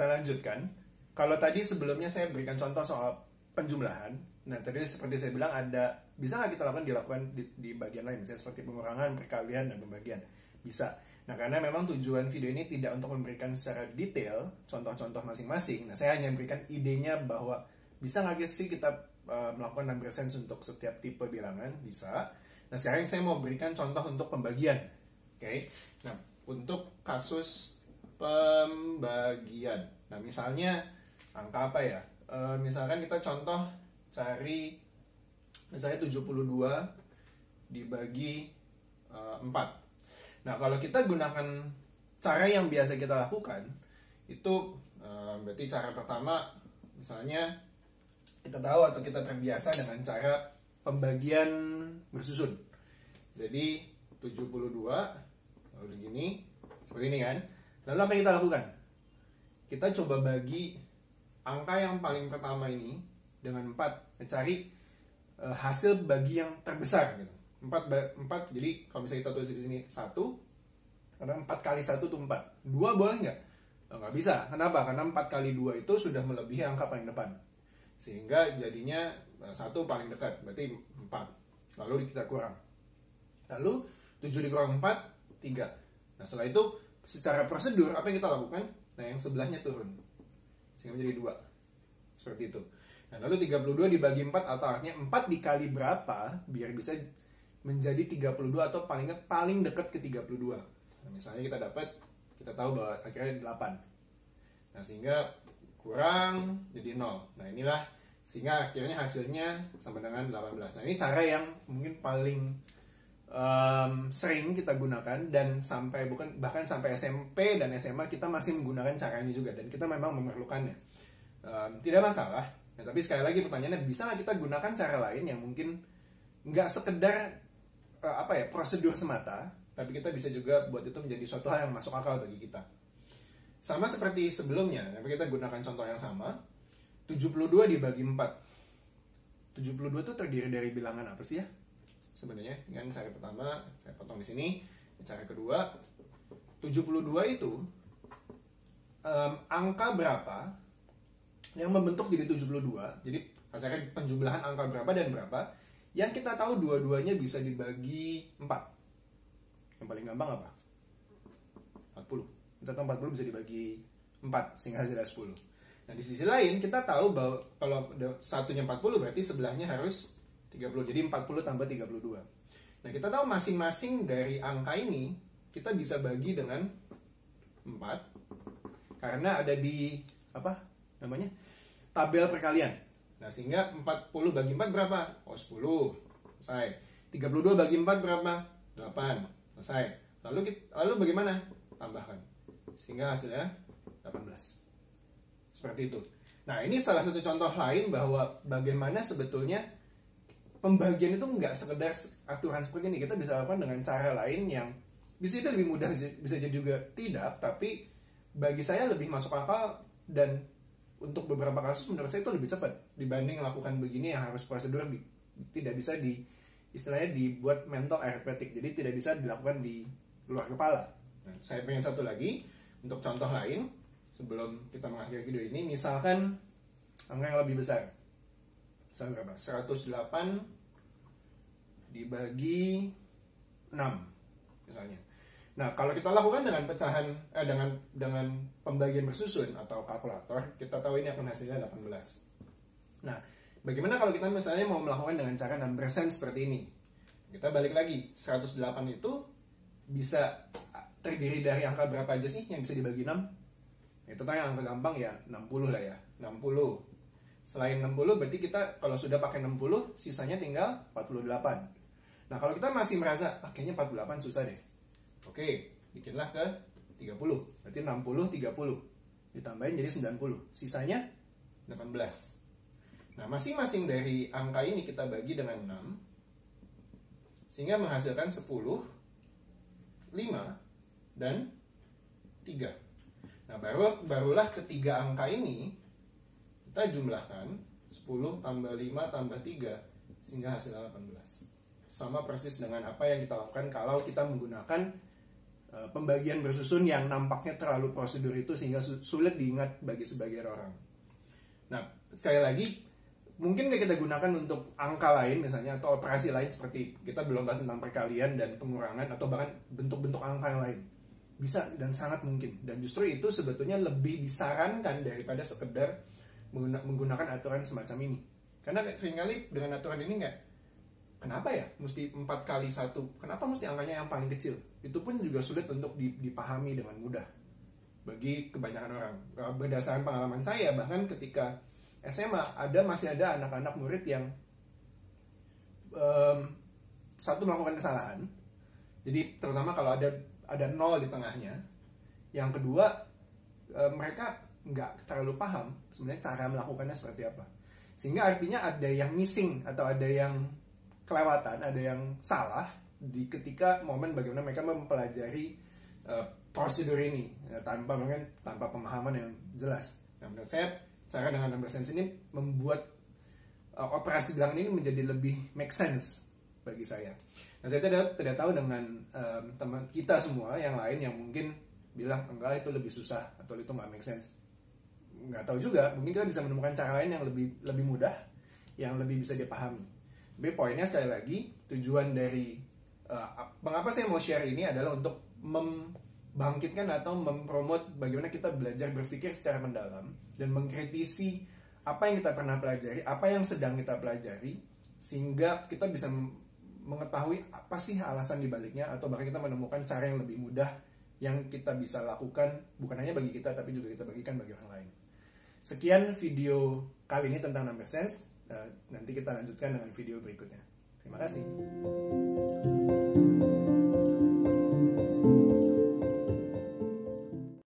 kita lanjutkan. Kalau tadi sebelumnya saya berikan contoh soal penjumlahan. Nah, tadi seperti saya bilang bisa nggak kita dilakukan di bagian lain, misalnya seperti pengurangan, perkalian, dan pembagian. Bisa. Nah, karena memang tujuan video ini tidak untuk memberikan secara detail contoh-contoh masing-masing. Nah, saya hanya memberikan idenya bahwa bisa nggak sih kita melakukan number sense untuk setiap tipe bilangan? Bisa. Nah, sekarang saya mau berikan contoh untuk pembagian. Oke. Nah, untuk kasus pembagian. Nah, misalnya angka apa ya? Misalkan kita contoh cari misalnya 72 dibagi 4. Nah, kalau kita gunakan cara yang biasa kita lakukan, itu berarti cara pertama, misalnya kita tahu atau kita terbiasa dengan cara pembagian bersusun. Jadi 72, lalu gini, seperti ini kan. Lalu apa yang kita lakukan? Kita coba bagi angka yang paling pertama ini dengan 4, mencari hasil bagi yang terbesar gitu. 4, jadi kalau misalnya kita tulis di sini 1, karena 4 kali 1 itu 4. 2 boleh nggak? Nggak bisa. Kenapa? Karena 4 kali 2 itu sudah melebihi angka paling depan. Sehingga jadinya 1 paling dekat, berarti 4. Lalu kita kurang. Lalu 7 dikurang 4, 3. Nah, setelah itu secara prosedur apa yang kita lakukan? Nah, yang sebelahnya turun. Sehingga menjadi 2. Seperti itu. Nah, lalu 32 dibagi 4 atau artinya 4 dikali berapa biar bisa menjadi 32 atau paling dekat ke 32. Nah, misalnya kita tahu bahwa akhirnya 8. Nah, sehingga kurang jadi 0. Nah, inilah sehingga akhirnya hasilnya sama dengan 18. Nah, ini cara yang mungkin paling sering kita gunakan, dan bahkan sampai SMP dan SMA kita masih menggunakan cara ini juga, dan kita memang memerlukannya. Tidak masalah. Nah, tapi sekali lagi pertanyaannya, bisa nggak kita gunakan cara lain yang mungkin nggak sekedar prosedur semata, tapi kita bisa juga buat itu menjadi suatu hal yang masuk akal bagi kita. Sama seperti sebelumnya, tapi kita gunakan contoh yang sama. 72 dibagi 4. 72 itu terdiri dari bilangan apa sih ya? Sebenarnya, dengan cara pertama saya potong di sini. Cara kedua, 72 itu angka berapa yang membentuk jadi 72. Jadi misalkan penjumlahan angka berapa dan berapa yang kita tahu dua-duanya bisa dibagi 4. Yang paling gampang apa? 40. Kita tahu 40 bisa dibagi 4 sehingga hasilnya 10. Nah, di sisi lain kita tahu bahwa kalau satunya 40 berarti sebelahnya harus 30. Jadi 40 tambah 32. Nah, kita tahu masing-masing dari angka ini kita bisa bagi dengan 4 karena ada di tabel perkalian. Nah, sehingga 40 bagi 4 berapa? 10. Selesai. 32 bagi 4 berapa? 8. Selesai. Lalu bagaimana? Tambahkan. Sehingga hasilnya 18. Seperti itu. Nah, ini salah satu contoh lain bahwa bagaimana sebetulnya pembagian itu nggak sekedar aturan seperti ini. Kita bisa lakukan dengan cara lain yang bisa jadi lebih mudah, bisa jadi juga tidak, tapi bagi saya lebih masuk akal, dan untuk beberapa kasus menurut saya itu lebih cepat dibanding melakukan begini yang harus prosedur tidak bisa istilahnya dibuat mental arithmetic, jadi tidak bisa dilakukan di luar kepala. Nah, saya pengen satu lagi untuk contoh lain sebelum kita mengakhiri video ini. Misalkan angka yang lebih besar, misalnya berapa? 108 dibagi 6 misalnya. Nah, kalau kita lakukan dengan pecahan dengan pembagian bersusun atau kalkulator, kita tahu ini akan hasilnya 18. Nah, bagaimana kalau kita misalnya mau melakukan dengan cara number sense seperti ini? Kita balik lagi, 108 itu bisa terdiri dari angka berapa aja sih yang bisa dibagi 6? Itu tanya angka gampang ya, 60 lah ya, 60. Selain 60 berarti kita kalau sudah pakai 60, sisanya tinggal 48. Nah, kalau kita masih merasa kayaknya 48 susah deh, oke, bikinlah ke 30. Berarti 60, 30. Ditambahin jadi 90. Sisanya 18. Nah, masing-masing dari angka ini kita bagi dengan 6. Sehingga menghasilkan 10, 5, dan 3. Nah, barulah ketiga angka ini kita jumlahkan 10 tambah 5 tambah 3 sehingga hasilnya 18. Sama persis dengan apa yang kita lakukan kalau kita menggunakan pembagian bersusun yang nampaknya terlalu prosedur itu sehingga sulit diingat bagi sebagian orang. Nah, sekali lagi, mungkin kita gunakan untuk angka lain misalnya, atau operasi lain seperti kita belum bahas tentang perkalian dan pengurangan, atau bahkan bentuk-bentuk angka yang lain. Bisa dan sangat mungkin. Dan justru itu sebetulnya lebih disarankan daripada sekedar menggunakan aturan semacam ini. Karena seringkali dengan aturan ini kenapa ya mesti 4 kali 1? Kenapa mesti angkanya yang paling kecil? Itu pun juga sulit untuk dipahami dengan mudah bagi kebanyakan orang. Berdasarkan pengalaman saya, bahkan ketika SMA masih ada anak-anak murid yang satu melakukan kesalahan. Jadi terutama kalau ada 0 di tengahnya. Yang kedua, mereka nggak terlalu paham sebenarnya cara melakukannya seperti apa. Sehingga artinya ada yang missing atau ada yang kelewatan, ada yang salah ketika momen bagaimana mereka mempelajari prosedur ini tanpa pemahaman yang jelas. Nah, menurut saya cara dengan number sense ini membuat operasi bilangan ini menjadi lebih make sense bagi saya. Nah, saya tidak tahu dengan teman kita semua yang lain yang mungkin bilang enggak itu lebih susah atau itu nggak make sense. Nggak tahu juga, mungkin kita bisa menemukan cara lain yang lebih mudah, yang lebih bisa dipahami. Tapi poinnya sekali lagi, tujuan dari mengapa saya mau share ini adalah untuk membangkitkan atau mempromot bagaimana kita belajar berpikir secara mendalam dan mengkritisi apa yang kita pernah pelajari, apa yang sedang kita pelajari, sehingga kita bisa mengetahui apa sih alasan dibaliknya, atau bahkan kita menemukan cara yang lebih mudah yang kita bisa lakukan, bukan hanya bagi kita tapi juga kita bagikan bagi orang lain. Sekian video kali ini tentang number sense. Nanti kita lanjutkan dengan video berikutnya. Terima kasih.